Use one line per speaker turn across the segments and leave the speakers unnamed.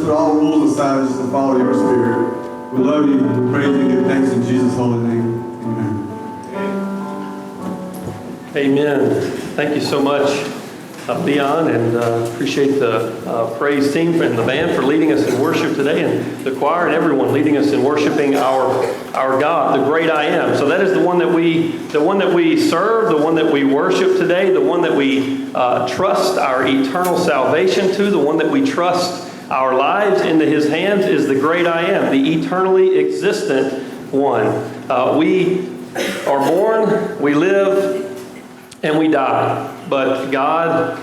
put all rules aside just to follow your spirit. We love you, we praise you, give thanks in Jesus' holy name. Amen.
Amen. Thank you so much, Leon, and appreciate the praise team and the band for leading us in worship today, and the choir and everyone leading us in worshiping our God, the great I Am. So that is the one that we serve, the one that we worship today, the one that we trust our eternal salvation to, the one that we trust our lives into His hands is the great I Am, the eternally existent one. We are born, we live, and we die. But God,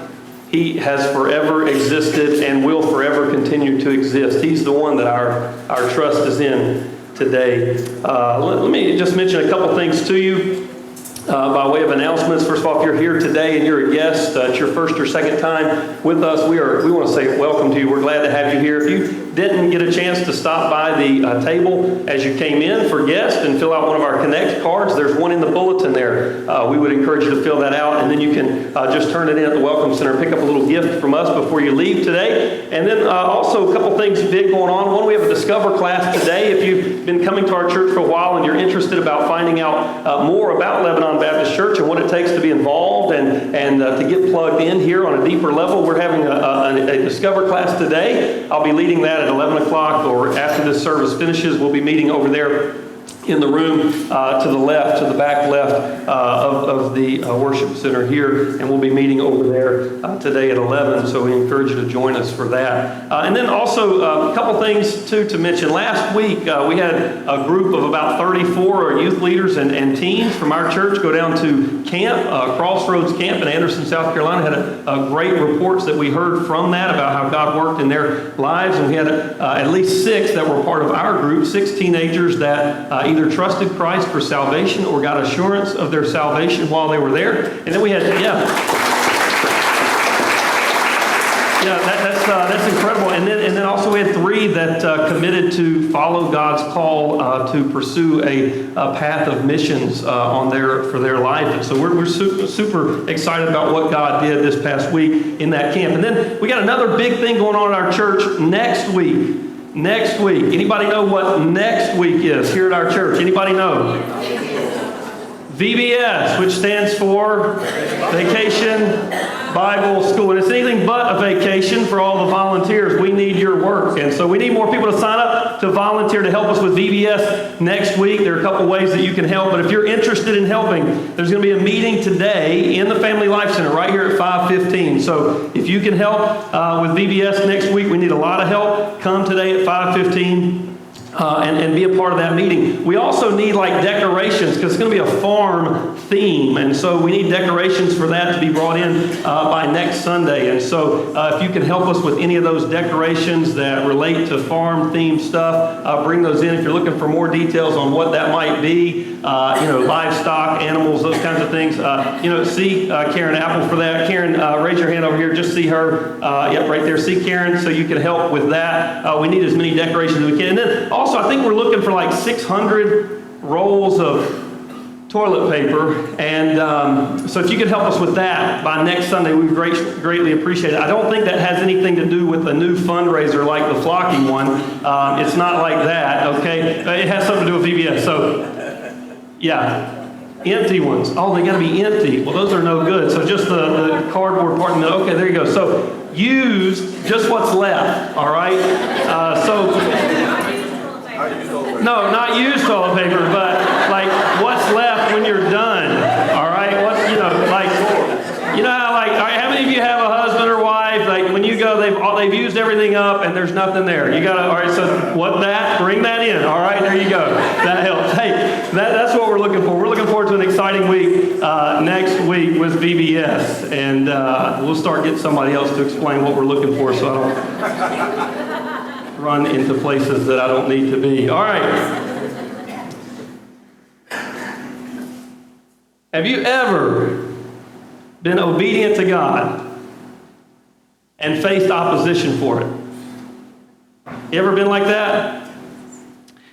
He has forever existed and will forever continue to exist. He's the one that our trust is in today. Let me just mention a couple things to you by way of announcements. First of all, if you're here today and you're a guest, it's your first or second time with us, we want to say welcome to you. We're glad to have you here. If you didn't get a chance to stop by the table as you came in for guests and fill out one of our Connect cards, there's one in the bulletin there. We would encourage you to fill that out, and then you can just turn it in at the Welcome Center, pick up a little gift from us before you leave today. And then also a couple things big going on. One, we have a Discover class today. If you've been coming to our church for a while and you're interested about finding out more about Lebanon Baptist Church and what it takes to be involved and to get plugged in here on a deeper level, we're having a Discover class today. I'll be leading that at 11 o'clock, or after this service finishes. We'll be meeting over there in the room to the left, to the back left of the worship center here, and we'll be meeting over there today at 11, so we encourage you to join us for that. And then also a couple things to mention. Last week we had a group of about 34 youth leaders and teens from our church go down to camp, Crossroads Camp in Anderson, South Carolina. Had a great reports that we heard from that about how God worked in their lives, and we had at least 6 that were part of our group, 6 teenagers that either trusted Christ for salvation or got assurance of their salvation while they were there. And then we had, that's incredible. And then also we had 3 that committed to follow God's call to pursue a path of missions for their life. And so we're super excited about what God did this past week in that camp. And then we got another big thing going on at our church next week. Next week. Anybody know what next week is here at our church? Anybody know? VBS, which stands for Vacation Bible School. And it's anything but a vacation for all the volunteers. We need your work. And so we need more people to sign up to volunteer to help us with VBS next week. There are a couple ways that you can help. But if you're interested in helping, there's going to be a meeting today in the Family Life Center right here at 5:15. So if you can help with VBS next week, we need a lot of help. Come today at 5:15. And be a part of that meeting. We also need decorations, because it's going to be a farm theme, and so we need decorations for that to be brought in by next Sunday. And so if you can help us with any of those decorations that relate to farm themed stuff, bring those in. If you're looking for more details on what that might be, livestock, animals, those kinds of things, see Karen Apple for that. Karen, raise your hand over here. Just see her. Yep, right there. See Karen, so you can help with that. We need as many decorations as we can. And then also, I think we're looking for 600 rolls of toilet paper, and so if you could help us with that by next Sunday, we would greatly appreciate it. I don't think that has anything to do with a new fundraiser like the Flocking one. It's not like that, okay? It has something to do with VBS, so yeah. Empty ones. Oh, they got to be empty. Well, those are no good. So just the cardboard part. Okay, there you go. So use just what's left, all right? No, not used toilet paper, but what's left when you're done, all right? How many of you have a husband or wife, when you go, they've used everything up and there's nothing there. You got to, all right, so bring that in, all right? There you go. That helps. Hey, that's what we're looking for. We're looking forward to an exciting week next week with VBS, and we'll start getting somebody else to explain what we're looking for, so I don't run into places that I don't need to be. All right. Have you ever been obedient to God and faced opposition for it? You ever been like that?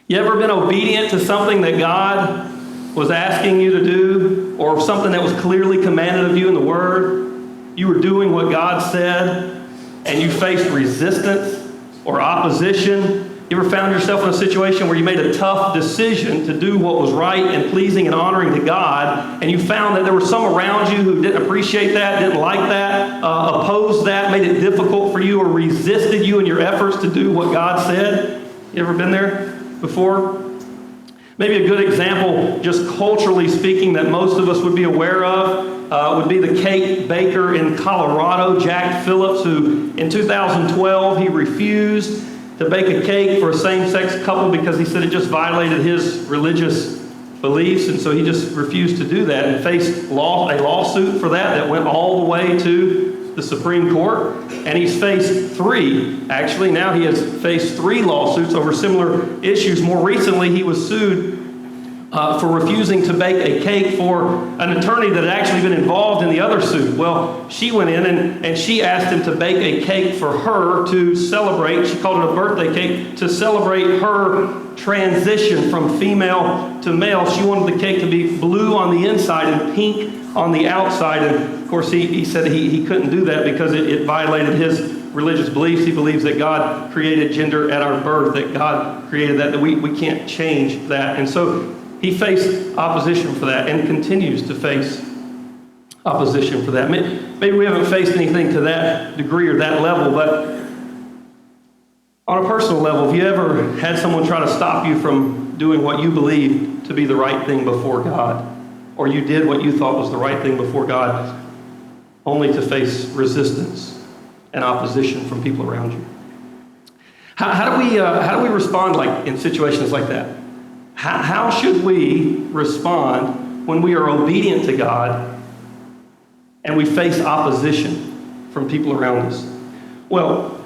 You ever been obedient to something that God was asking you to do, or something that was clearly commanded of you in the Word? You were doing what God said, and you faced resistance or opposition? You ever found yourself in a situation where you made a tough decision to do what was right and pleasing and honoring to God, and you found that there were some around you who didn't appreciate that, didn't like that, opposed that, made it difficult for you, or resisted you in your efforts to do what God said? You ever been there before? Maybe a good example, just culturally speaking, that most of us would be aware of would be the cake baker in Colorado, Jack Phillips, who in 2012, he refused to bake a cake for a same-sex couple because he said it just violated his religious beliefs, and so he just refused to do that and faced a lawsuit for that went all the way to the Supreme Court, and he's faced 3. Actually, now he has faced 3 lawsuits over similar issues. More recently, he was sued for refusing to bake a cake for an attorney that had actually been involved in the other suit. Well, she went in and she asked him to bake a cake for her to celebrate. She called it a birthday cake to celebrate her transition from female to male. She wanted the cake to be blue on the inside and pink on the outside. And of course, he said he couldn't do that because it violated his religious beliefs. He believes that God created gender at our birth, that God created that we can't change that. And so he faced opposition for that and continues to face opposition for that. Maybe we haven't faced anything to that degree or that level, but on a personal level, have you ever had someone try to stop you from doing what you believe to be the right thing before God? Or you did what you thought was the right thing before God, only to face resistance and opposition from people around you? How do we respond in situations like that? How should we respond when we are obedient to God and we face opposition from people around us? Well,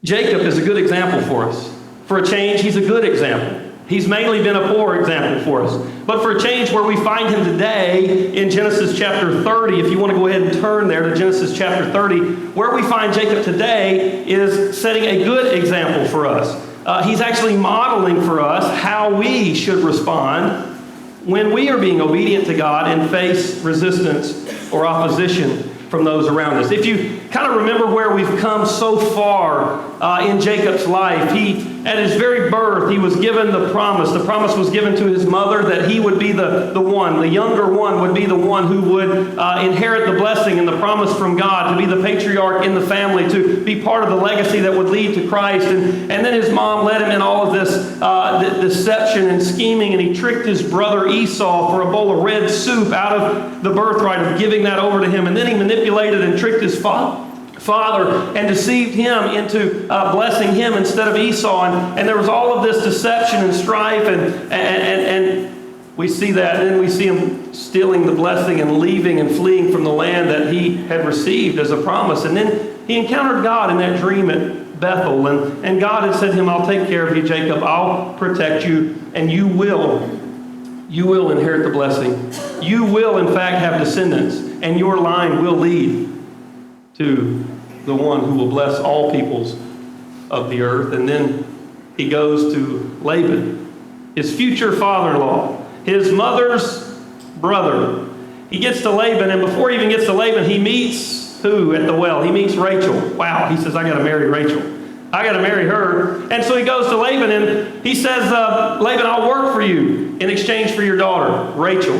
Jacob is a good example for us. For a change, he's a good example. He's mainly been a poor example for us. But for a change, where we find him today in Genesis chapter 30, if you want to go ahead and turn there to Genesis chapter 30, where we find Jacob today is setting a good example for us. He's actually modeling for us how we should respond when we are being obedient to God and face resistance or opposition from those around us. If you kind of remember where we've come so far in Jacob's life, at his very birth, he was given the promise. The promise was given to his mother that he would be the one, the younger one would be the one who would inherit the blessing and the promise from God, to be the patriarch in the family, to be part of the legacy that would lead to Christ. And then his mom led him in all of this deception and scheming, and he tricked his brother Esau for a bowl of red soup out of the birthright of giving that over to him. And then he manipulated and tricked his father and deceived him into blessing him instead of Esau. And there was all of this deception and strife, and we see that, and then we see him stealing the blessing and leaving and fleeing from the land that he had received as a promise. And then he encountered God in that dream at Bethel, and God had said to him, "I'll take care of you, Jacob. I'll protect you, and you will inherit the blessing. You will, in fact, have descendants, and your line will lead to the one who will bless all peoples of the earth." And then he goes to Laban, his future father-in-law, his mother's brother. He gets to Laban, and before he even gets to Laban, he meets who at the well? He meets Rachel. Wow, he says, "I got to marry Rachel. I got to marry her." And so he goes to Laban, and he says, "Laban, I'll work for you in exchange for your daughter, Rachel."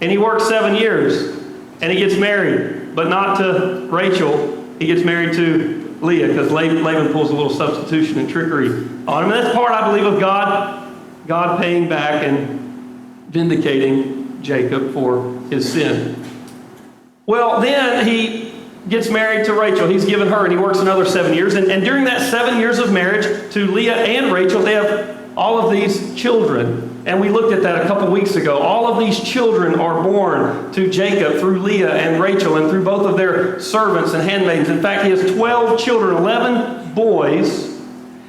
And he works 7 years, and he gets married, but not to Rachel. He gets married to Leah, because Laban pulls a little substitution and trickery on him. And that's part, I believe, of God paying back and vindicating Jacob for his sin. Well, then he gets married to Rachel. He's given her, and he works another 7 years. And during that 7 years of marriage to Leah and Rachel, they have all of these children. And we looked at that a couple weeks ago. All of these children are born to Jacob through Leah and Rachel and through both of their servants and handmaidens. In fact, he has 12 children, 11 boys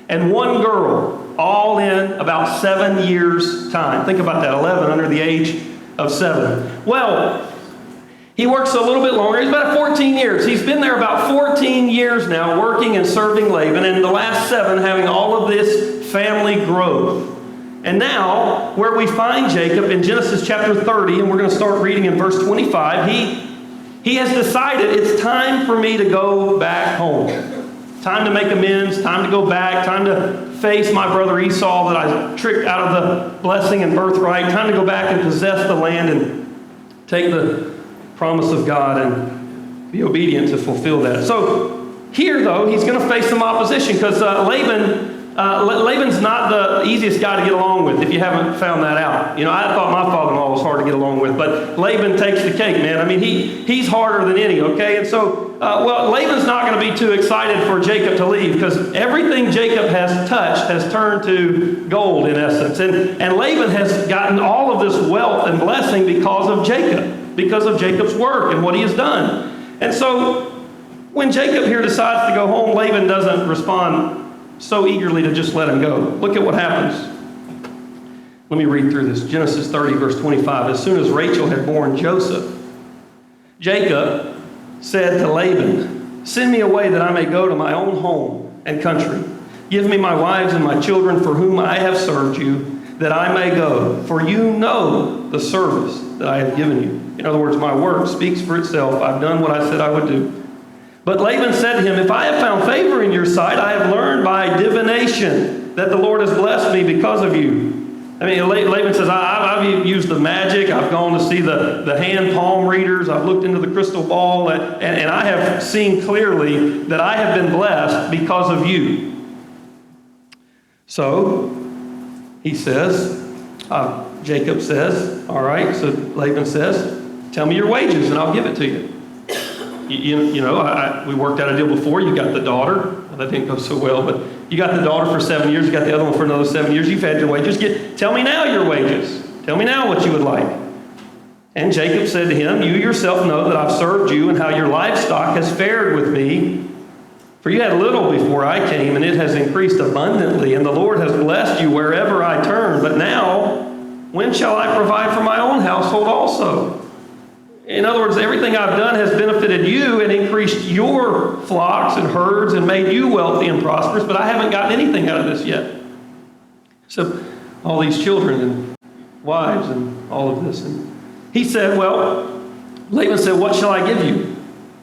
and 1 girl, all in about 7 years' time. Think about that, 11 under the age of 7. Well, he works a little bit longer. He's about 14 years. He's been there about 14 years now, working and serving Laban, and the last 7 having all of this family growth. And now, where we find Jacob in Genesis chapter 30, and we're going to start reading in verse 25, he has decided it's time for me to go back home. time to make amends, time to go back, time to face my brother Esau that I tricked out of the blessing and birthright, time to go back and possess the land and take the promise of God and be obedient to fulfill that. So here, though, he's going to face some opposition because Laban's not the easiest guy to get along with, if you haven't found that out. You know, I thought my father-in-law was hard to get along with, but Laban takes the cake, man. I mean, he's harder than any, okay? And so, Laban's not going to be too excited for Jacob to leave because everything Jacob has touched has turned to gold, in essence. And Laban has gotten all of this wealth and blessing because of Jacob's work and what he has done. And so, when Jacob here decides to go home, Laban doesn't respond so eagerly to just let him go. Look at what happens. Let me read through this. Genesis 30, verse 25. As soon as Rachel had borne Joseph, Jacob said to Laban, "Send me away that I may go to my own home and country. Give me my wives and my children for whom I have served you, that I may go. For you know the service that I have given you." In other words, my work speaks for itself. I've done what I said I would do. But Laban said to him, "If I have found favor in your sight, I have learned by divination that the Lord has blessed me because of you." I mean, Laban says, I've used the magic. I've gone to see the hand palm readers. I've looked into the crystal ball. And I have seen clearly that I have been blessed because of you. So, he says, Jacob says, all right. So Laban says, "Tell me your wages and I'll give it to you." You know, we worked out a deal before. You got the daughter. Well, that didn't go so well, but you got the daughter for 7 years. You got the other one for another 7 years. You've had your wages. Tell me now your wages. Tell me now what you would like. And Jacob said to him, "You yourself know that I've served you and how your livestock has fared with me. For you had little before I came, and it has increased abundantly, and the Lord has blessed you wherever I turn. But now, when shall I provide for my own household also?" In other words, everything I've done has benefited you and increased your flocks and herds and made you wealthy and prosperous, but I haven't gotten anything out of this yet. So all these children and wives and all of this. And he said, Laban said, "What shall I give you?"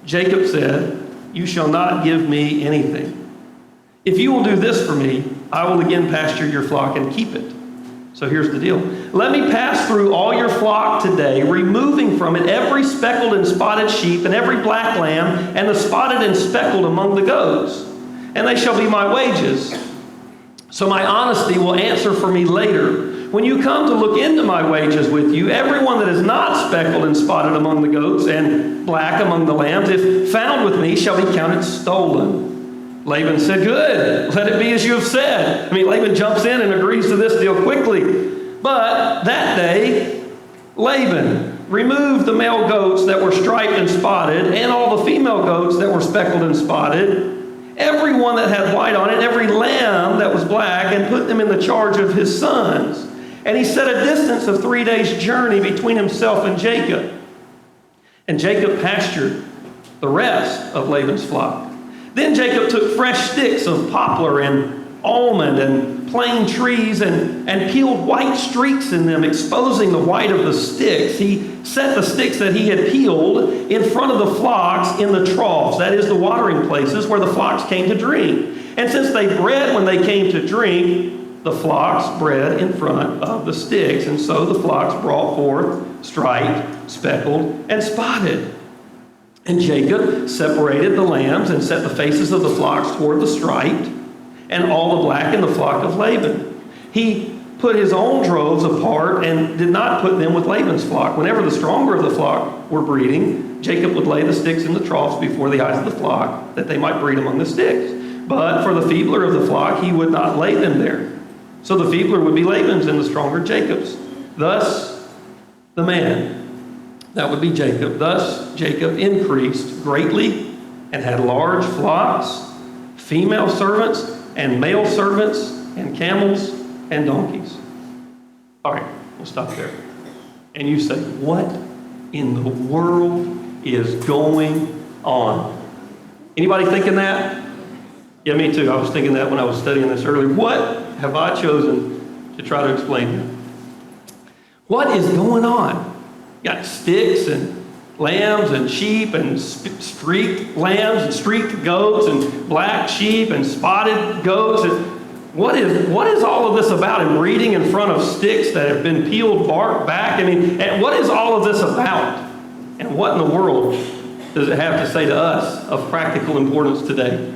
Jacob said, "You shall not give me anything. If you will do this for me, I will again pasture your flock and keep it." So here's the deal. "Let me pass through all your flock today, removing from it every speckled and spotted sheep and every black lamb and the spotted and speckled among the goats. And they shall be my wages. So my honesty will answer for me later. When you come to look into my wages with you, everyone that is not speckled and spotted among the goats and black among the lambs, if found with me, shall be counted stolen." Laban said, "Good, let it be as you have said." I mean, Laban jumps in and agrees to this deal quickly. But that day, Laban removed the male goats that were striped and spotted, and all the female goats that were speckled and spotted, every one that had white on it, every lamb that was black, and put them in the charge of his sons. And he set a distance of 3 days' journey between himself and Jacob. And Jacob pastured the rest of Laban's flock. Then Jacob took fresh sticks of poplar and almond and plane trees and peeled white streaks in them, exposing the white of the sticks. He set the sticks that he had peeled in front of the flocks in the troughs, that is, the watering places where the flocks came to drink. And since they bred when they came to drink, the flocks bred in front of the sticks. And so the flocks brought forth striped, speckled, and spotted. And Jacob separated the lambs and set the faces of the flocks toward the striped, and all the black in the flock of Laban. He put his own droves apart and did not put them with Laban's flock. Whenever the stronger of the flock were breeding, Jacob would lay the sticks in the troughs before the eyes of the flock, that they might breed among the sticks. But for the feebler of the flock, he would not lay them there. So the feebler would be Laban's and the stronger Jacob's. Thus, the man, that would be Jacob. Thus, Jacob increased greatly and had large flocks, female servants and male servants, and camels and donkeys. All right, we'll stop there. And you say, what in the world is going on? Anybody thinking that? Yeah, me too. I was thinking that when I was studying this earlier. What have I chosen to try to explain here? What is going on? You got sticks and lambs and sheep and streaked lambs and streaked goats and black sheep and spotted goats. And what is all of this about? And reading in front of sticks that have been peeled bark back. I mean, and what is all of this about? And what in the world does it have to say to us of practical importance today?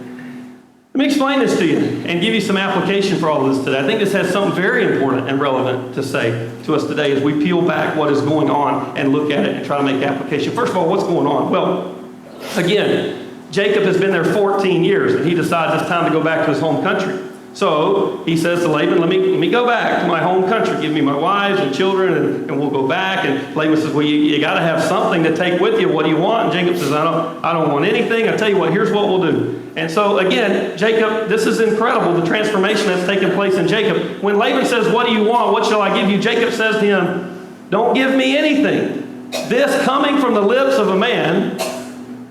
Let me explain this to you and give you some application for all of this today. I think this has something very important and relevant to say to us today as we peel back what is going on and look at it and try to make application. First of all, what's going on? Well, again, Jacob has been there 14 years and he decides it's time to go back to his home country. So he says to Laban, let me go back to my home country. Give me my wives and children and we'll go back. And Laban says, well, you got to have something to take with you. What do you want? And Jacob says, I don't want anything. I tell you what, here's what we'll do. And so again, Jacob, this is incredible, the transformation that's taken place in Jacob. When Laban says, what do you want? What shall I give you? Jacob says to him, don't give me anything. This coming from the lips of a man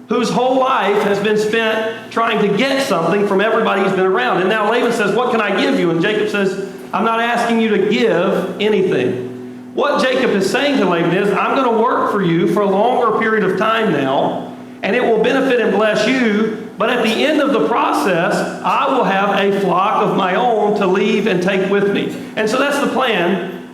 whose whole life has been spent trying to get something from everybody he's been around. And now Laban says, what can I give you? And Jacob says, I'm not asking you to give anything. What Jacob is saying to Laban is, I'm going to work for you for a longer period of time now, and it will benefit and bless you. But at the end of the process, I will have a flock of my own to leave and take with me. And so that's the plan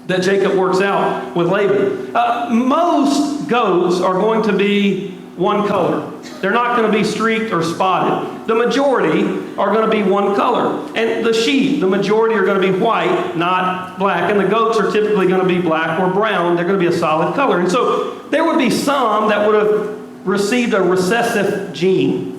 that Jacob works out with Laban. Most goats are going to be one color. They're not going to be streaked or spotted. The majority are going to be one color. And the sheep, the majority are going to be white, not black. And the goats are typically going to be black or brown. They're going to be a solid color. And so there would be some that would have received a recessive gene.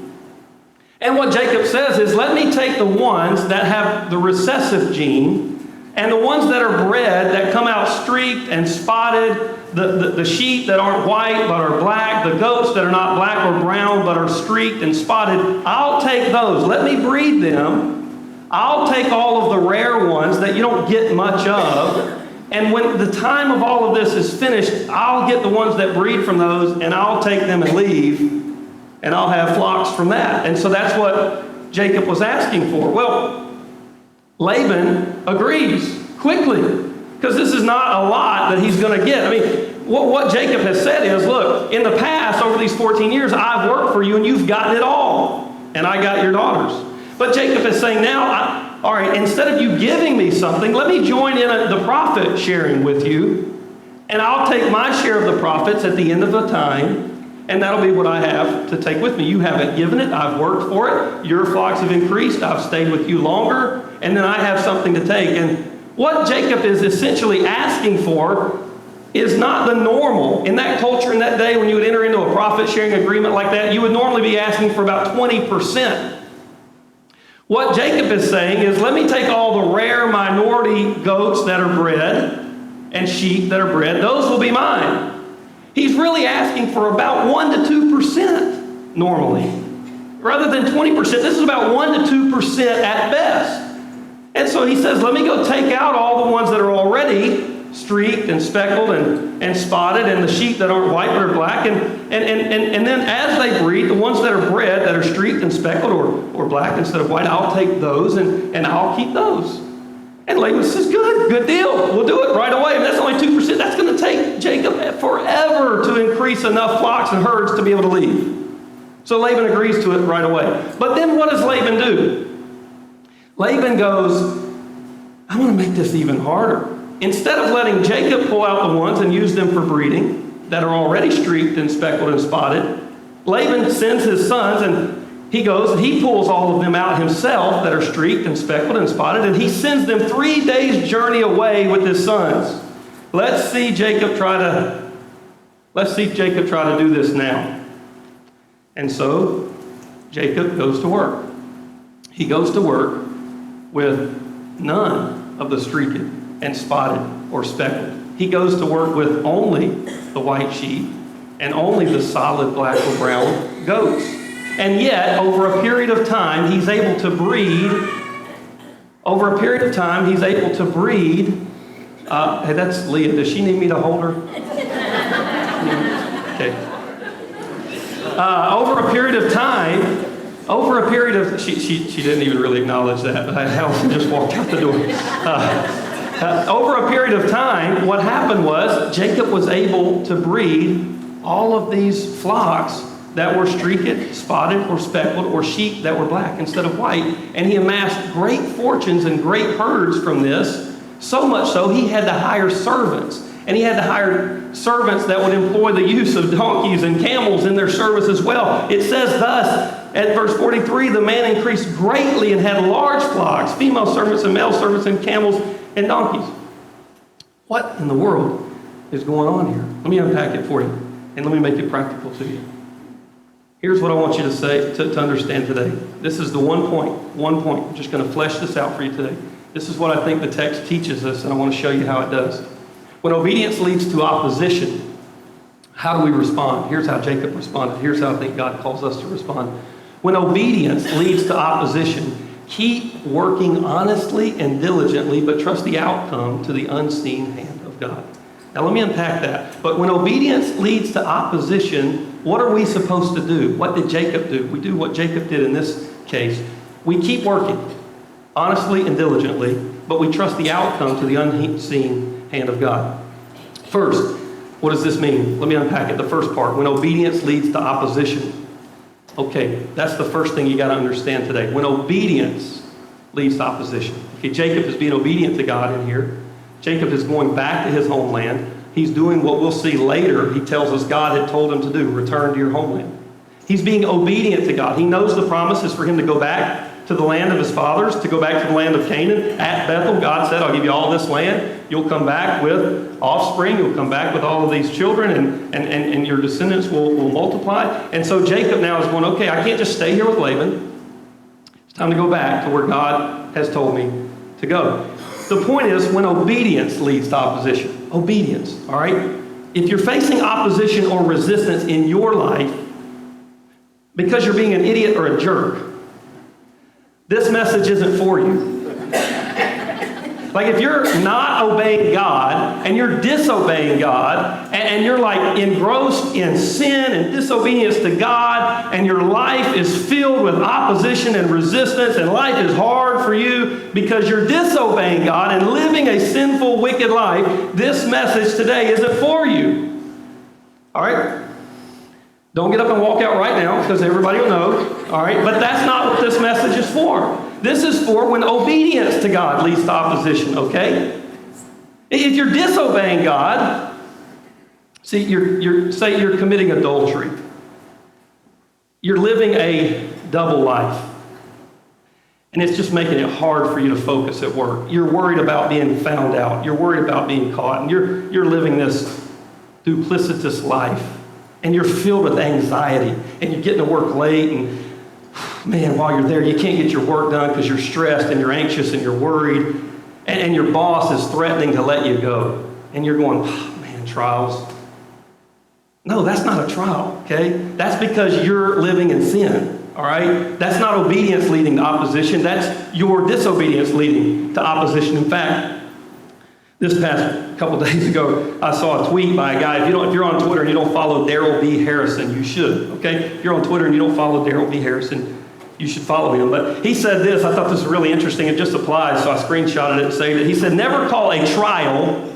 And what Jacob says is, let me take the ones that have the recessive gene and the ones that are bred that come out streaked and spotted, the sheep that aren't white but are black, the goats that are not black or brown but are streaked and spotted, I'll take those. Let me breed them. I'll take all of the rare ones that you don't get much of. And when the time of all of this is finished, I'll get the ones that breed from those and I'll take them and leave. And I'll have flocks from that. And so that's what Jacob was asking for. Well, Laban agrees quickly, because this is not a lot that he's going to get. I mean, what Jacob has said is, look, in the past, over these 14 years, I've worked for you and you've gotten it all. And I got your daughters. But Jacob is saying now, all right, instead of you giving me something, let me join in the profit sharing with you. And I'll take my share of the profits at the end of the time. And that'll be what I have to take with me. You haven't given it. I've worked for it. Your flocks have increased. I've stayed with you longer. And then I have something to take. And what Jacob is essentially asking for is not the normal. In that culture, in that day, when you would enter into a profit-sharing agreement like that, you would normally be asking for about 20%. What Jacob is saying is, let me take all the rare minority goats that are bred and sheep that are bred. Those will be mine. He's really asking for about 1 to 2% normally. Rather than 20%, this is about 1 to 2% at best. And so he says, let me go take out all the ones that are already streaked and speckled and spotted, and the sheep that aren't white but are black. And then as they breed, the ones that are bred that are streaked and speckled or black instead of white, I'll take those and I'll keep those. And Laban says, good deal. We'll do it right away. And that's only 2%. That's going to take Jacob forever to increase enough flocks and herds to be able to leave. So Laban agrees to it right away. But then what does Laban do? Laban goes, I want to make this even harder. Instead of letting Jacob pull out the ones and use them for breeding that are already streaked and speckled and spotted, Laban sends his sons and he goes and he pulls all of them out himself that are streaked and speckled and spotted, and he sends them 3 days' journey away with his sons. Let's see Jacob try to do this now. And so Jacob goes to work. He goes to work with none of the streaked and spotted or speckled. He goes to work with only the white sheep and only the solid black or brown goats. And yet, over a period of time, he's able to breed. Hey, that's Leah. Does she need me to hold her? Okay. Over a period of time, she didn't even really acknowledge that. Allison just walked out the door. Over a period of time, what happened was Jacob was able to breed all of these flocks that were streaked, spotted, or speckled, or sheep that were black instead of white. And he amassed great fortunes and great herds from this, so much so he had to hire servants. And he had to hire servants that would employ the use of donkeys and camels in their service as well. It says thus, at verse 43, the man increased greatly and had large flocks, female servants and male servants and camels and donkeys. What in the world is going on here? Let me unpack it for you, and let me make it practical to you. Here's what I want you to say, to understand today. This is the one point. I'm just going to flesh this out for you today. This is what I think the text teaches us, and I want to show you how it does. When obedience leads to opposition, how do we respond? Here's how Jacob responded. Here's how I think God calls us to respond. When obedience leads to opposition, keep working honestly and diligently, but trust the outcome to the unseen hand of God. Now let me unpack that. But when obedience leads to opposition, what are we supposed to do? What did Jacob do? We do what Jacob did in this case. We keep working honestly and diligently, but we trust the outcome to the unseen hand of God. First, what does this mean? Let me unpack it. The first part, when obedience leads to opposition. Okay, that's the first thing you got to understand today. When obedience leads to opposition. Okay, Jacob is being obedient to God in here. Jacob is going back to his homeland. He's doing what we'll see later. He tells us God had told him to do, return to your homeland. He's being obedient to God. He knows the promise is for him to go back to the land of his fathers, to go back to the land of Canaan. At Bethel, God said, I'll give you all this land. You'll come back with offspring. You'll come back with all of these children, and your descendants will multiply. And so Jacob now is going, okay, I can't just stay here with Laban. It's time to go back to where God has told me to go. The point is, when obedience leads to opposition. Obedience, all right? If you're facing opposition or resistance in your life because you're being an idiot or a jerk, this message isn't for you. Like if you're not obeying God and you're disobeying God and you're like engrossed in sin and disobedience to God and your life is filled with opposition and resistance and life is hard for you because you're disobeying God and living a sinful, wicked life, this message today isn't for you. All right? Don't get up and walk out right now because everybody will know. All right? But that's not what this message is for. This is for when obedience to God leads to opposition, okay? If you're disobeying God, see, say you're committing adultery. You're living a double life. And it's just making it hard for you to focus at work. You're worried about being found out. You're worried about being caught. And you're living this duplicitous life. And you're filled with anxiety. And you're getting to work late. And man, while you're there, you can't get your work done because you're stressed and you're anxious and you're worried. And your boss is threatening to let you go. And you're going, oh, man, trials. No, that's not a trial, okay? That's because you're living in sin, all right? That's not obedience leading to opposition. That's your disobedience leading to opposition. In fact, this past couple days ago, I saw a tweet by a guy. If you're on Twitter and you don't follow Daryl B. Harrison, you should, okay? If you're on Twitter and you don't follow Daryl B. Harrison, you should follow him. But he said this. I thought this was really interesting. It just applies, so I screenshotted it and saved it. He said, never call a trial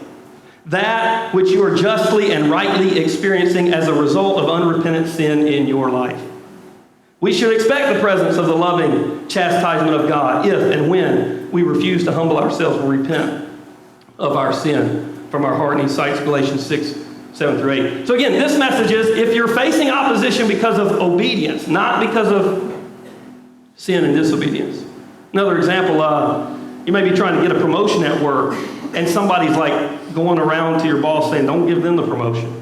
that which you are justly and rightly experiencing as a result of unrepentant sin in your life. We should expect the presence of the loving chastisement of God if and when we refuse to humble ourselves and repent of our sin from our heart. And he cites Galatians 6:7-8. So again, this message is if you're facing opposition because of obedience, not because of sin and disobedience. Another example, you may be trying to get a promotion at work and somebody's like going around to your boss saying, don't give them the promotion.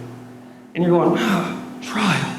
And you're going, trial.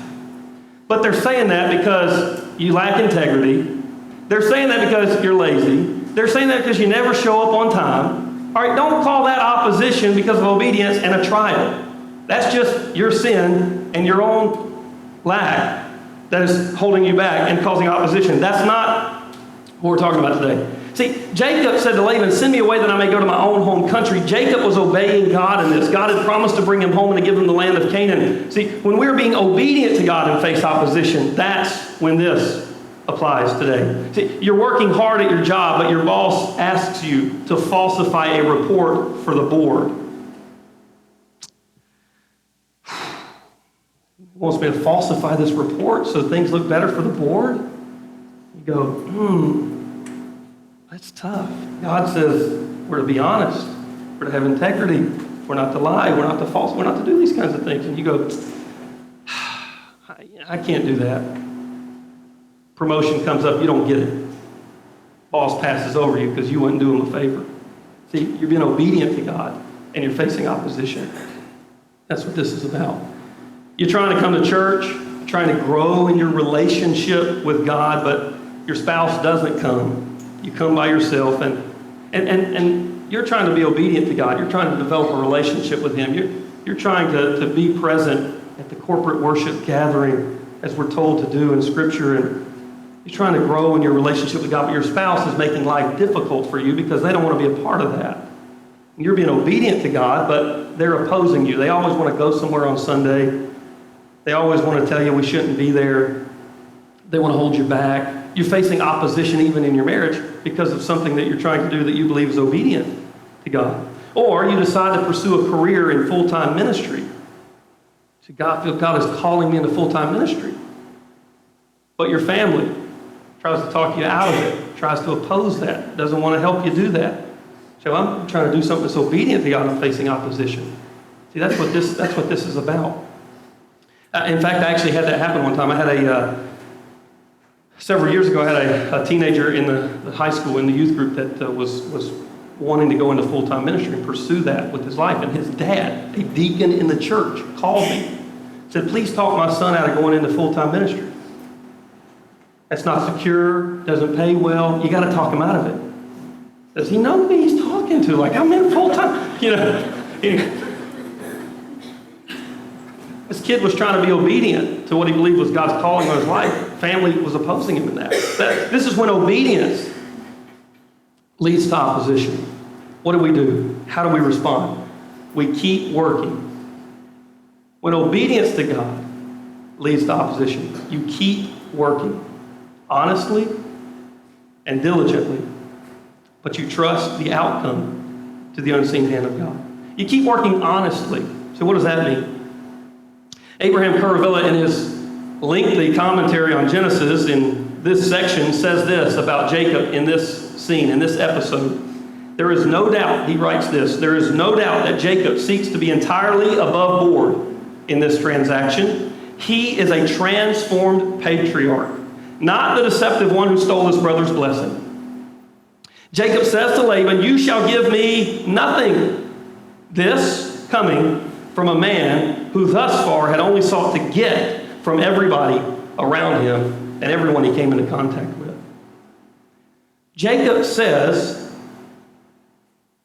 But they're saying that because you lack integrity. They're saying that because you're lazy. They're saying that because you never show up on time. All right, don't call that opposition because of obedience and a trial. That's just your sin and your own lack that is holding you back and causing opposition. That's not what we're talking about today. See, Jacob said to Laban, send me away that I may go to my own home country. Jacob was obeying God in this. God had promised to bring him home and to give him the land of Canaan. See, when we're being obedient to God and face opposition, that's when this applies today. See, you're working hard at your job, but your boss asks you to falsify a report for the board. wants me to falsify this report so things look better for the board. You go, that's tough. God says we're to be honest. We're to have integrity. We're not to lie. We're not to false. We're not to do these kinds of things. And you go, I can't do that. Promotion comes up, you don't get it. Boss passes over you because you wouldn't do him a favor. See, you're being obedient to God and you're facing opposition. That's what this is about. You're trying to come to church, trying to grow in your relationship with God, but your spouse doesn't come. You come by yourself and you're trying to be obedient to God. You're trying to develop a relationship with Him. You're trying to be present at the corporate worship gathering as we're told to do in Scripture, and you're trying to grow in your relationship with God, but your spouse is making life difficult for you because they don't want to be a part of that. You're being obedient to God, but they're opposing you. They always want to go somewhere on Sunday. They always want to tell you we shouldn't be there. They want to hold you back. You're facing opposition even in your marriage because of something that you're trying to do that you believe is obedient to God. Or you decide to pursue a career in full-time ministry. So God is calling me into full-time ministry. But your family tries to talk you out of it, tries to oppose that, doesn't want to help you do that. So I'm trying to do something that's obedient to God and facing opposition. See, that's what this is about. In fact, I actually had that happen one time. I had several years ago, I had a teenager in the high school, in the youth group, that was wanting to go into full-time ministry and pursue that with his life. And his dad, a deacon in the church, called me, said, please talk my son out of going into full-time ministry. That's not secure, doesn't pay well. You got to talk him out of it. Does he know who he's talking to? Like, I'm in full-time, This kid was trying to be obedient to what he believed was God's calling on his life. Family was opposing him in that. This is when obedience leads to opposition. What do? How do we respond? We keep working. When obedience to God leads to opposition, you keep working honestly and diligently, but you trust the outcome to the unseen hand of God. You keep working honestly. So what does that mean? Abraham Kuruvilla, in his lengthy commentary on Genesis in this section, says this about Jacob in this scene, in this episode. There is no doubt, he writes this, there is no doubt that Jacob seeks to be entirely above board in this transaction. He is a transformed patriarch, not the deceptive one who stole his brother's blessing. Jacob says to Laban, you shall give me nothing. This coming from a man who thus far had only sought to get from everybody around him and everyone he came into contact with. Jacob says,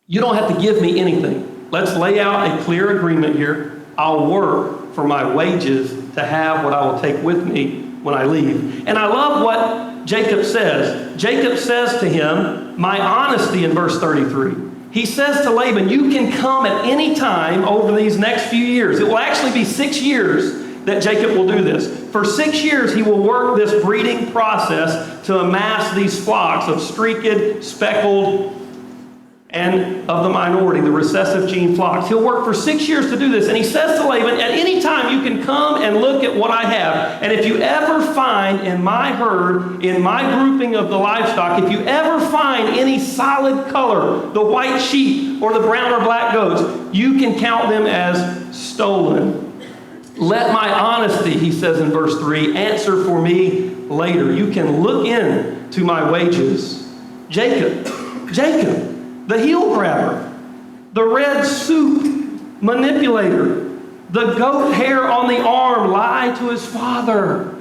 you don't have to give me anything. Let's lay out a clear agreement here. I'll work for my wages to have what I will take with me when I leave. And I love what Jacob says. Jacob says to him, my honesty in verse 33. He says to Laban, you can come at any time over these next few years. It will actually be 6 years that Jacob will do this. For 6 years, he will work this breeding process to amass these flocks of streaked, speckled, and of the minority, the recessive gene flocks. He'll work for 6 years to do this. And he says to Laban, at any time you can come and look at what I have. And if you ever find in my herd, in my grouping of the livestock, if you ever find any solid color, the white sheep or the brown or black goats, you can count them as stolen. Let my honesty, he says in verse 3, answer for me later. You can look in to my wages. Jacob, the heel grabber, the red soup manipulator, the goat hair on the arm lied to his father.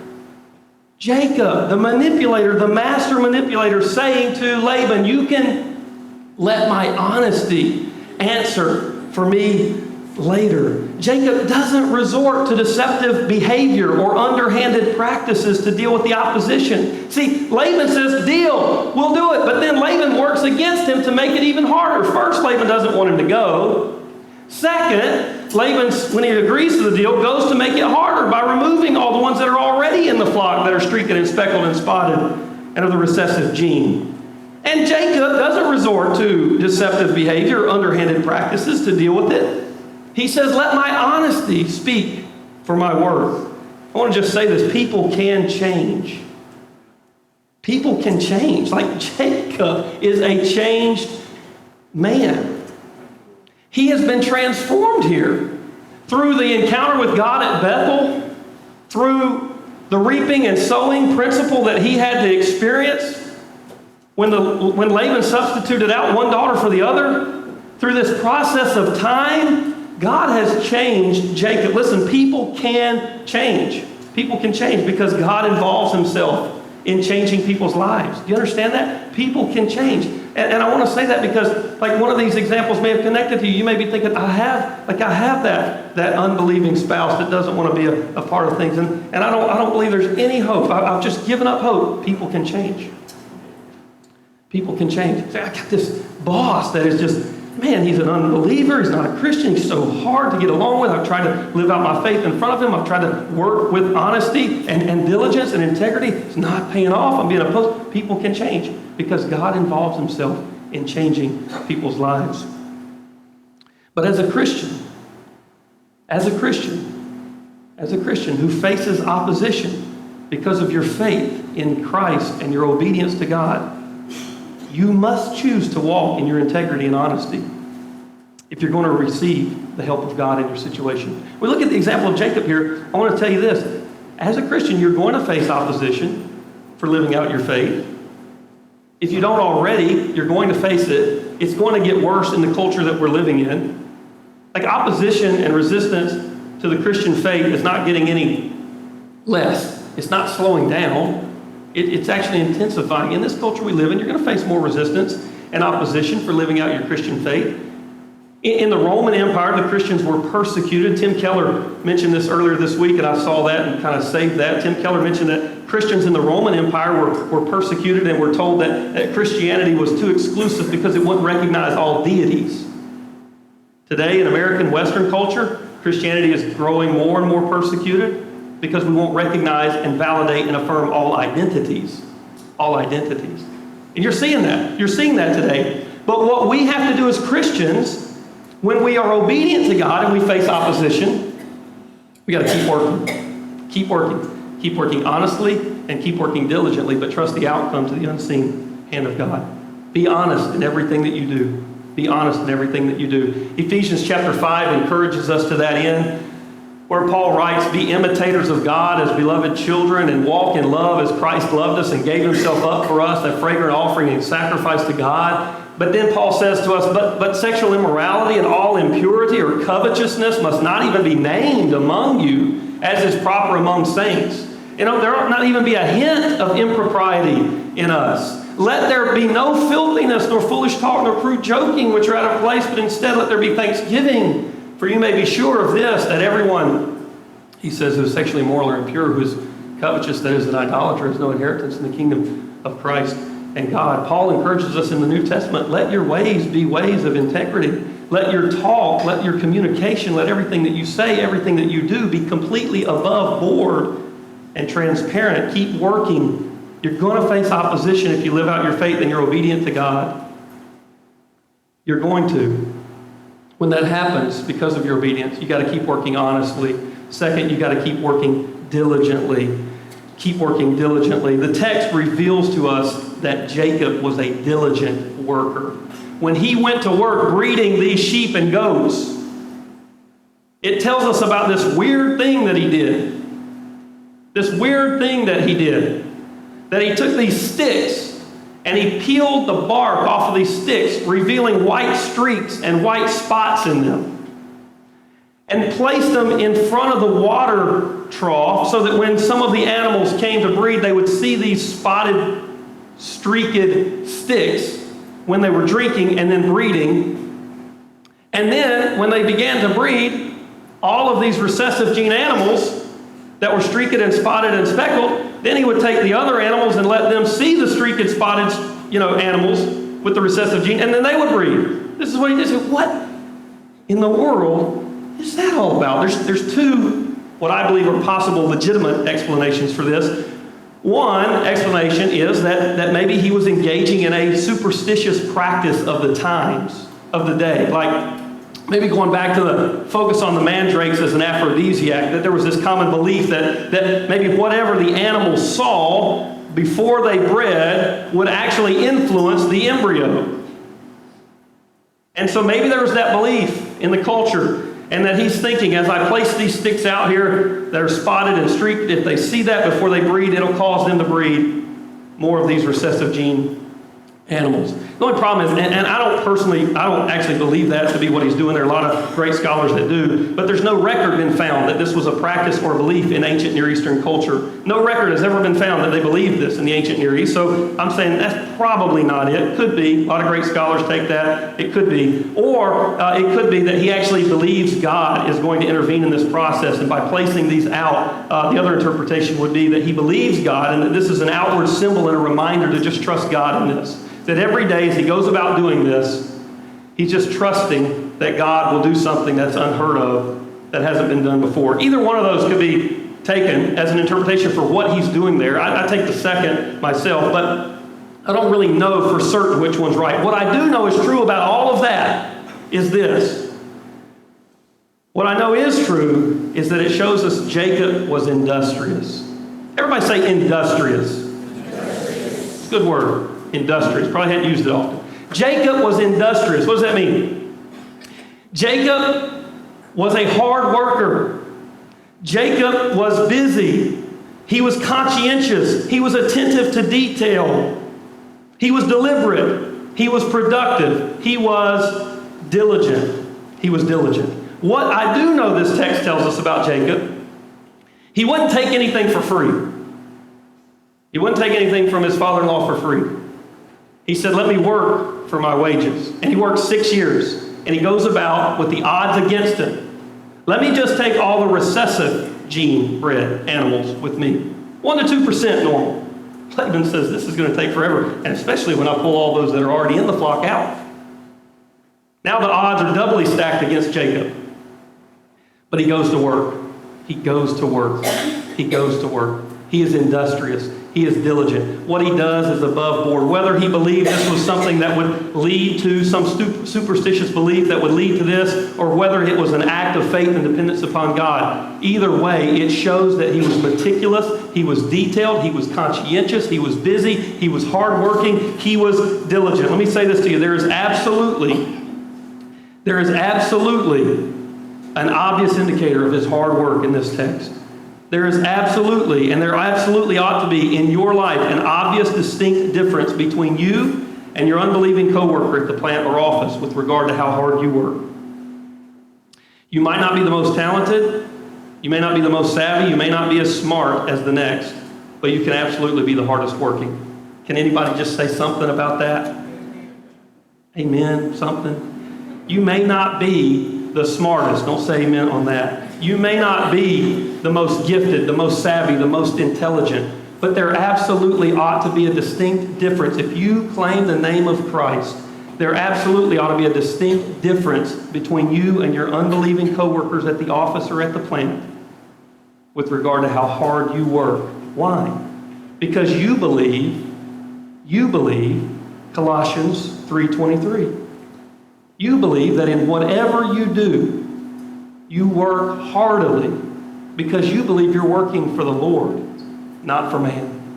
Jacob, the manipulator, the master manipulator, saying to Laban, you can let my honesty answer for me later. Jacob doesn't resort to deceptive behavior or underhanded practices to deal with the opposition. See, Laban says, deal, we'll do it. But then Laban works against him to make it even harder. First, Laban doesn't want him to go. Second, Laban, when he agrees to the deal, goes to make it harder by removing all the ones that are already in the flock that are streaked and speckled and spotted and of the recessive gene. And Jacob doesn't resort to deceptive behavior or underhanded practices to deal with it. He says, let my honesty speak for my word. I want to just say this. People can change. People can change. Like Jacob is a changed man. He has been transformed here through the encounter with God at Bethel, through the reaping and sowing principle that he had to experience when Laban substituted out one daughter for the other. Through this process of time, God has changed Jacob. Listen, people can change. People can change because God involves himself in changing people's lives. Do you understand that? People can change. And I want to say that because like one of these examples may have connected to you. You may be thinking, I have that unbelieving spouse that doesn't want to be a part of things. And I don't believe there's any hope. I've just given up hope. People can change. People can change. Say, I got this boss that is just, man, he's an unbeliever. He's not a Christian. He's so hard to get along with. I've tried to live out my faith in front of him. I've tried to work with honesty and diligence and integrity. It's not paying off. I'm being opposed. People can change because God involves himself in changing people's lives. But as a Christian who faces opposition because of your faith in Christ and your obedience to God, you must choose to walk in your integrity and honesty if you're going to receive the help of God in your situation. We look at the example of Jacob here. I want to tell you this. As a Christian, you're going to face opposition for living out your faith. If you don't already, you're going to face it. It's going to get worse in the culture that we're living in. Like opposition and resistance to the Christian faith is not getting any less. It's not slowing down. It's actually intensifying. In this culture we live in, you're going to face more resistance and opposition for living out your Christian faith. In the Roman Empire, the Christians were persecuted. Tim Keller mentioned this earlier this week, and I saw that and kind of saved that. Tim Keller mentioned that Christians in the Roman Empire were persecuted and were told that Christianity was too exclusive because it wouldn't recognize all deities. Today, in American Western culture, Christianity is growing more and more persecuted because we won't recognize and validate and affirm all identities. All identities. And you're seeing that. You're seeing that today. But what we have to do as Christians, when we are obedient to God and we face opposition, we got to keep working. Keep working. Keep working honestly and keep working diligently, but trust the outcome to the unseen hand of God. Be honest in everything that you do. Be honest in everything that you do. Ephesians chapter 5 encourages us to that end, where Paul writes, be imitators of God as beloved children and walk in love as Christ loved us and gave himself up for us, a fragrant offering and sacrifice to God. But then Paul says to us, but sexual immorality and all impurity or covetousness must not even be named among you as is proper among saints. You know, there ought not even be a hint of impropriety in us. Let there be no filthiness, nor foolish talk, nor crude joking, which are out of place, but instead let there be thanksgiving. For you may be sure of this, that everyone, he says, who is sexually immoral or impure, who is covetous, that is an idolater, has no inheritance in the kingdom of Christ and God. Paul encourages us in the New Testament, let your ways be ways of integrity. Let your talk, let your communication, let everything that you say, everything that you do be completely above board and transparent. Keep working. You're going to face opposition if you live out your faith and you're obedient to God. You're going to. When that happens, because of your obedience, you got to keep working honestly. Second, you got to keep working diligently. Keep working diligently. The text reveals to us that Jacob was a diligent worker. When he went to work breeding these sheep and goats, it tells us about this weird thing that he did. This weird thing that he did. That he took these sticks and he peeled the bark off of these sticks, revealing white streaks and white spots in them, and placed them in front of the water trough so that when some of the animals came to breed, they would see these spotted, streaked sticks when they were drinking and then breeding. And then when they began to breed, all of these recessive gene animals that were streaked and spotted and speckled, then he would take the other animals and let them see the streaked and spotted, animals with the recessive gene, and then they would breed. This is what he did. So what in the world is that all about? There's two, what I believe are possible legitimate explanations for this. One explanation is that maybe he was engaging in a superstitious practice of the times, of the day. Like maybe going back to the focus on the mandrakes as an aphrodisiac, that there was this common belief that maybe whatever the animals saw before they bred would actually influence the embryo. And so maybe there was that belief in the culture, and that he's thinking, as I place these sticks out here that are spotted and streaked, if they see that before they breed, it'll cause them to breed more of these recessive gene animals. The only problem is, and I don't actually believe that to be what he's doing. There are a lot of great scholars that do, but there's no record been found that this was a practice or belief in ancient Near Eastern culture. No record has ever been found that they believed this in the ancient Near East, so I'm saying that's probably not it. Could be. A lot of great scholars take that. It could be. Or it could be that he actually believes God is going to intervene in this process, and by placing these out, the other interpretation would be that he believes God, and that this is an outward symbol and a reminder to just trust God in this. That every day as he goes about doing this, he's just trusting that God will do something that's unheard of, that hasn't been done before. Either one of those could be taken as an interpretation for what he's doing there. I take the second myself, but I don't really know for certain which one's right. What I do know is true about all of that is this. What I know is true is that it shows us Jacob was industrious. Everybody say industrious. It's a good word. Industrious. Probably hadn't used it often. Jacob was industrious. What does that mean? Jacob was a hard worker. Jacob was busy. He was conscientious. He was attentive to detail. He was deliberate. He was productive. He was diligent. He was diligent. What I do know this text tells us about Jacob, he wouldn't take anything for free. He wouldn't take anything from his father-in-law for free. He said, let me work for my wages. And he worked 6 years. And he goes about with the odds against him. Let me just take all the recessive gene bred animals with me. 1 to 2% normal. Laban says this is going to take forever. And especially when I pull all those that are already in the flock out. Now the odds are doubly stacked against Jacob. But he goes to work. He goes to work. He goes to work. He is industrious. He is diligent. What he does is above board. Whether he believed this was something that would lead to some superstitious belief that would lead to this, or whether it was an act of faith and dependence upon God, either way, it shows that he was meticulous, he was detailed, he was conscientious, he was busy, he was hardworking, he was diligent. Let me say this to you. There is absolutely an obvious indicator of his hard work in this text. There is absolutely, and there absolutely ought to be in your life, an obvious, distinct difference between you and your unbelieving coworker at the plant or office with regard to how hard you work. You might not be the most talented, you may not be the most savvy, you may not be as smart as the next, but you can absolutely be the hardest working. Can anybody just say something about that? Amen, something. You may not be the smartest, don't say amen on that. You may not be the most gifted, the most savvy, the most intelligent, but there absolutely ought to be a distinct difference. If you claim the name of Christ, there absolutely ought to be a distinct difference between you and your unbelieving coworkers at the office or at the plant with regard to how hard you work. Why? Because you believe Colossians 3:23. You believe that in whatever you do, you work heartily because you believe you're working for the Lord, not for man.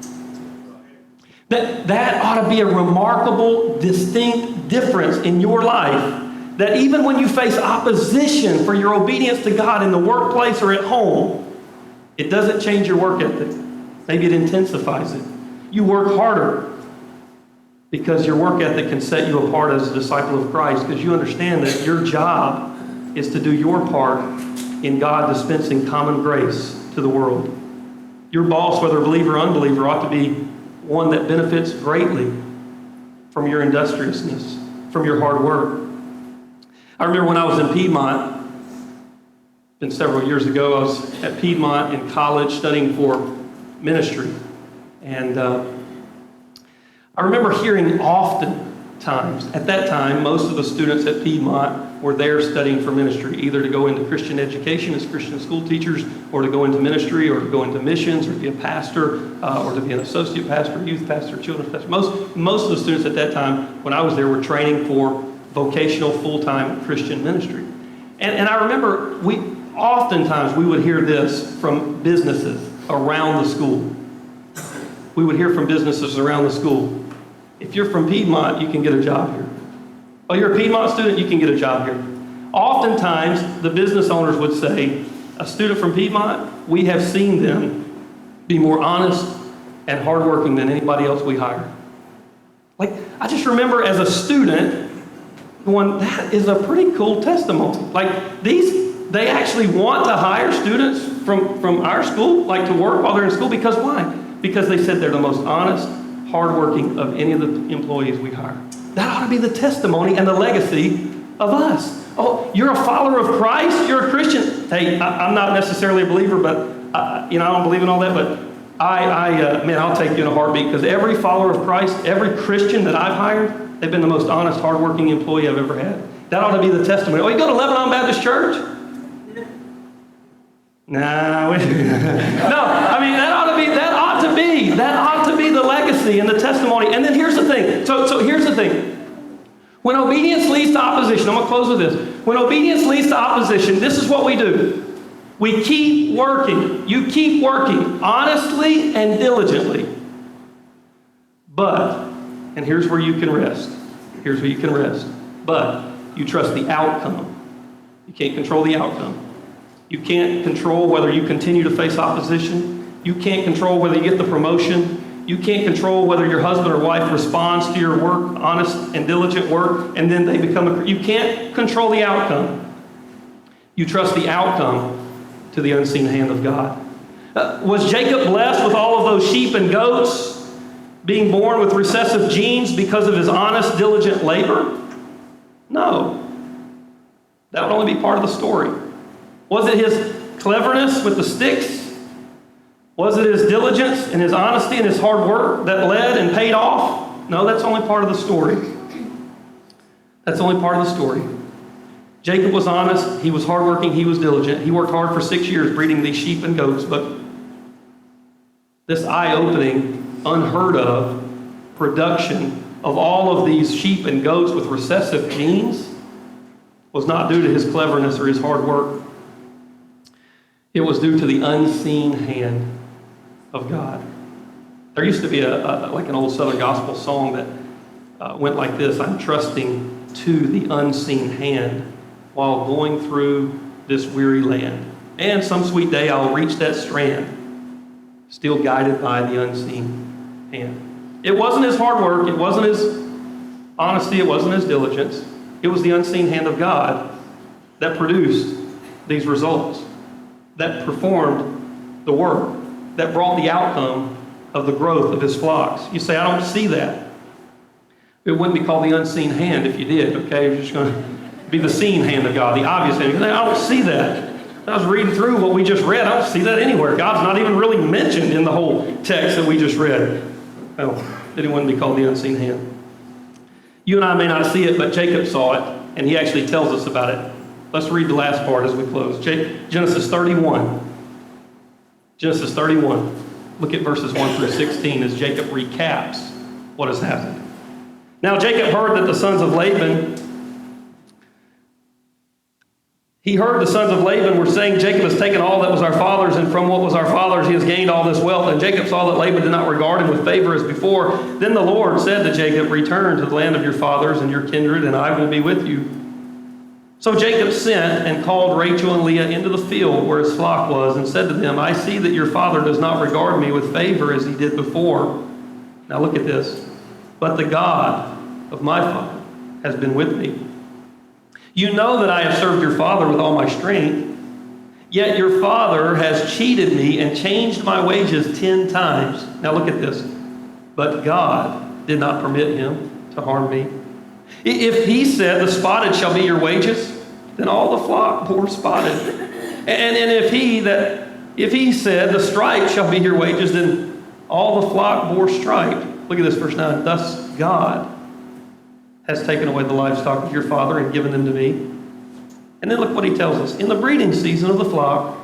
That ought to be a remarkable, distinct difference in your life, that even when you face opposition for your obedience to God in the workplace or at home, it doesn't change your work ethic. Maybe it intensifies it. You work harder because your work ethic can set you apart as a disciple of Christ, because you understand that your job is to do your part in God dispensing common grace to the world. Your boss, whether believer or unbeliever, ought to be one that benefits greatly from your industriousness, from your hard work. I remember when I was in Piedmont, been several years ago, I was at Piedmont in college studying for ministry. And I remember hearing oftentimes, at that time, most of the students at Piedmont were there studying for ministry, either to go into Christian education as Christian school teachers, or to go into ministry, or to go into missions, or to be a pastor, or to be an associate pastor, youth pastor, children's pastor. Most of the students at that time, when I was there, were training for vocational full-time Christian ministry. And I remember oftentimes we would hear this from businesses around the school. We would hear from businesses around the school. If you're from Piedmont, you can get a job here. Oh, you're a Piedmont student, you can get a job here. Oftentimes, the business owners would say, a student from Piedmont, we have seen them be more honest and hardworking than anybody else we hire. Like, I just remember as a student going, that is a pretty cool testimony. Like, they actually want to hire students from our school, like to work while they're in school, because why? Because they said they're the most honest, hardworking of any of the employees we hire. That ought to be the testimony and the legacy of us. Oh, you're a follower of Christ? You're a Christian? Hey, I'm not necessarily a believer, but I don't believe in all that, but man, I'll take you in a heartbeat, because every follower of Christ, every Christian that I've hired, they've been the most honest, hardworking employee I've ever had. That ought to be the testimony. Oh, you go to Lebanon Baptist Church? Nah, no, I mean, that ought to be the legacy and the testimony. And then here's the thing. So here's the thing. When obedience leads to opposition, I'm going to close with this. When obedience leads to opposition, this is what we do. We keep working. You keep working honestly and diligently. But, and here's where you can rest. Here's where you can rest. But you trust the outcome. You can't control the outcome. You can't control whether you continue to face opposition. You can't control whether you get the promotion. You can't control whether your husband or wife responds to your work, honest and diligent work, and then they become you can't control the outcome. You trust the outcome to the unseen hand of God. Was Jacob blessed with all of those sheep and goats, being born with recessive genes because of his honest, diligent labor? No. That would only be part of the story. Was it his cleverness with the sticks? Was it his diligence and his honesty and his hard work that led and paid off? No, that's only part of the story. That's only part of the story. Jacob was honest, he was hardworking, he was diligent. He worked hard for 6 years breeding these sheep and goats, but this eye-opening, unheard of production of all of these sheep and goats with recessive genes was not due to his cleverness or his hard work. It was due to the unseen hand of God. There used to be like an old Southern gospel song that went like this: I'm trusting to the unseen hand while going through this weary land. And some sweet day I'll reach that strand, still guided by the unseen hand. It wasn't his hard work, it wasn't his honesty, it wasn't his diligence. It was the unseen hand of God that produced these results, that performed the work, that brought the outcome of the growth of his flocks. You say, I don't see that. It wouldn't be called the unseen hand if you did, okay? You're just going to be the seen hand of God, the obvious hand. I don't see that. I was reading through what we just read. I don't see that anywhere. God's not even really mentioned in the whole text that we just read. Well, then it wouldn't be called the unseen hand. You and I may not see it, but Jacob saw it, and he actually tells us about it. Let's read the last part as we close. Genesis 31. Genesis 31. Look at verses 1 through 16 as Jacob recaps what has happened. Now Jacob heard that the sons of Laban, were saying, Jacob has taken all that was our father's, and from what was our father's he has gained all this wealth. And Jacob saw that Laban did not regard him with favor as before. Then the Lord said to Jacob, return to the land of your fathers and your kindred, and I will be with you. So Jacob sent and called Rachel and Leah into the field where his flock was, and said to them, I see that your father does not regard me with favor as he did before. Now look at this. But the God of my father has been with me. You know that I have served your father with all my strength, yet your father has cheated me and changed my wages 10 times. Now look at this. But God did not permit him to harm me. If he said, the spotted shall be your wages, then all the flock bore spotted. And if he said, the striped shall be your wages, then all the flock bore striped. Look at this, verse 9. Thus God has taken away the livestock of your father and given them to me. And then look what he tells us. In the breeding season of the flock,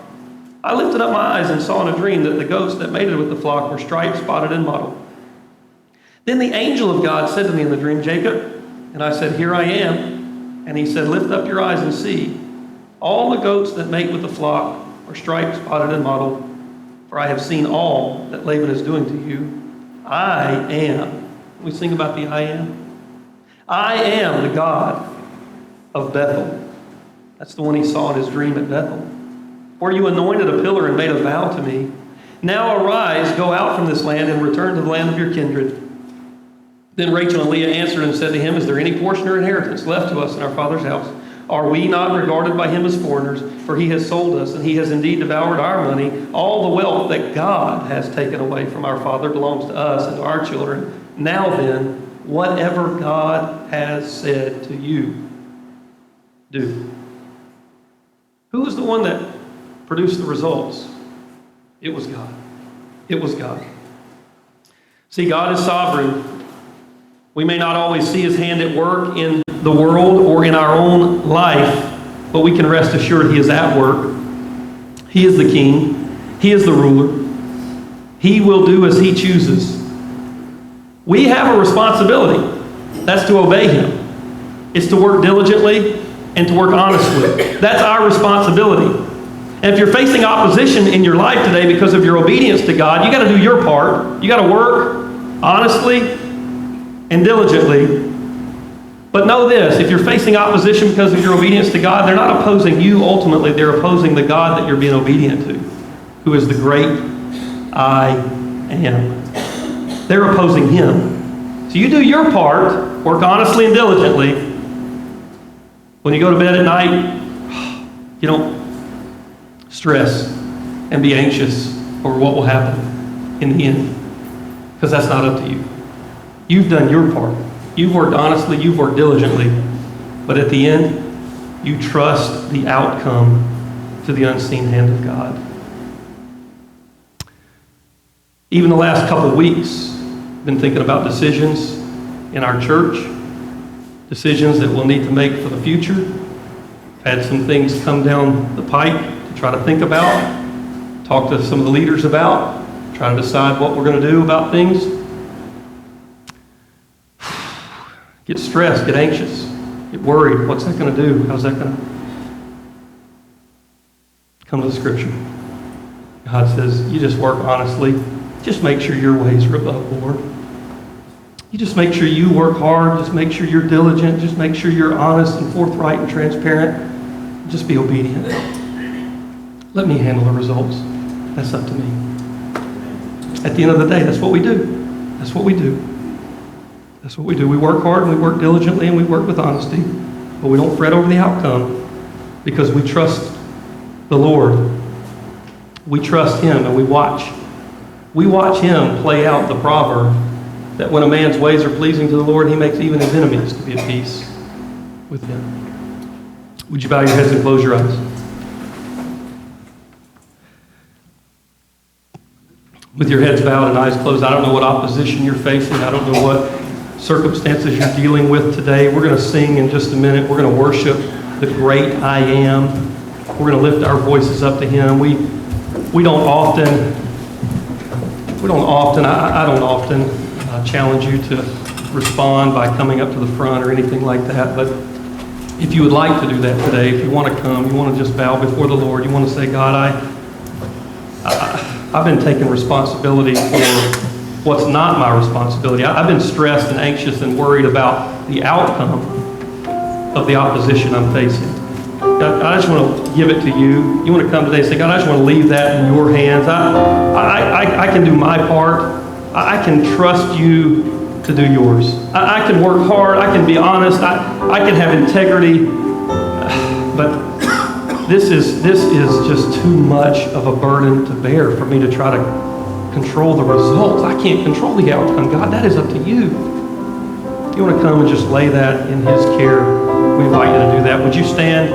I lifted up my eyes and saw in a dream that the goats that mated with the flock were striped, spotted, and mottled. Then the angel of God said to me in the dream, Jacob. And I said, here I am. And he said, lift up your eyes and see. All the goats that mate with the flock are striped, spotted, and mottled. For I have seen all that Laban is doing to you. I am. We sing about the I am. I am the God of Bethel. That's the one he saw in his dream at Bethel. Where you anointed a pillar and made a vow to me. Now arise, go out from this land and return to the land of your kindred. Then Rachel and Leah answered and said to him, is there any portion or inheritance left to us in our father's house? Are we not regarded by him as foreigners? For he has sold us, and he has indeed devoured our money. All the wealth that God has taken away from our father belongs to us and to our children. Now then, whatever God has said to you, do. Who was the one that produced the results? It was God. It was God. See, God is sovereign. We may not always see his hand at work in the world or in our own life, but we can rest assured he is at work. He is the king. He is the ruler. He will do as he chooses. We have a responsibility. That's to obey him. It's to work diligently and to work honestly. That's our responsibility. And if you're facing opposition in your life today because of your obedience to God, you got to do your part. You got to work honestly and diligently. But know this, if you're facing opposition because of your obedience to God, they're not opposing you ultimately, they're opposing the God that you're being obedient to, who is the great I am. They're opposing him. So you do your part, work honestly and diligently. When you go to bed at night, you don't stress and be anxious over what will happen in the end, because that's not up to you. You've done your part. You've worked honestly, you've worked diligently, but at the end, you trust the outcome to the unseen hand of God. Even the last couple of weeks, I've been thinking about decisions in our church, decisions that we'll need to make for the future. I've had some things come down the pipe to try to think about, talk to some of the leaders about, try to decide what we're going to do about things. Get stressed, get anxious, get worried. What's that going to do? How's that going to come to the scripture? God says, you just work honestly. Just make sure your ways are above board. You just make sure you work hard. Just make sure you're diligent. Just make sure you're honest and forthright and transparent. Just be obedient. Let me handle the results. That's up to me. At the end of the day, that's what we do. That's what we do. That's what we do. We work hard, and we work diligently, and we work with honesty. But we don't fret over the outcome because we trust the Lord. We trust him, and we watch. We watch him play out the proverb that when a man's ways are pleasing to the Lord, he makes even his enemies to be at peace with him. Would you bow your heads and close your eyes? With your heads bowed and eyes closed, I don't know what opposition you're facing. I don't know what circumstances you're dealing with today. We're going to sing in just a minute. We're going to worship the great I am. We're going to lift our voices up to him. I don't often challenge you to respond by coming up to the front or anything like that. But if you would like to do that today, if you want to come, you want to just bow before the Lord, you want to say, God, I've been taking responsibility for what's not my responsibility. I've been stressed and anxious and worried about the outcome of the opposition I'm facing. God, I just want to give it to you. You want to come today and say, God, I just want to leave that in your hands. I can do my part. I can trust you to do yours. I can work hard. I can be honest. I can have integrity. But this is just too much of a burden to bear for me to try to control the results. I can't control the outcome. God, that is up to you. You want to come and just lay that in his care. We invite you to do that. Would you stand?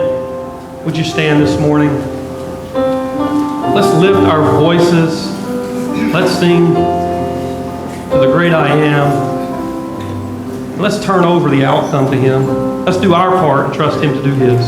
Would you stand this morning? Let's lift our voices. Let's sing to the great I am. Let's turn over the outcome to him. Let's do our part and trust him to do his.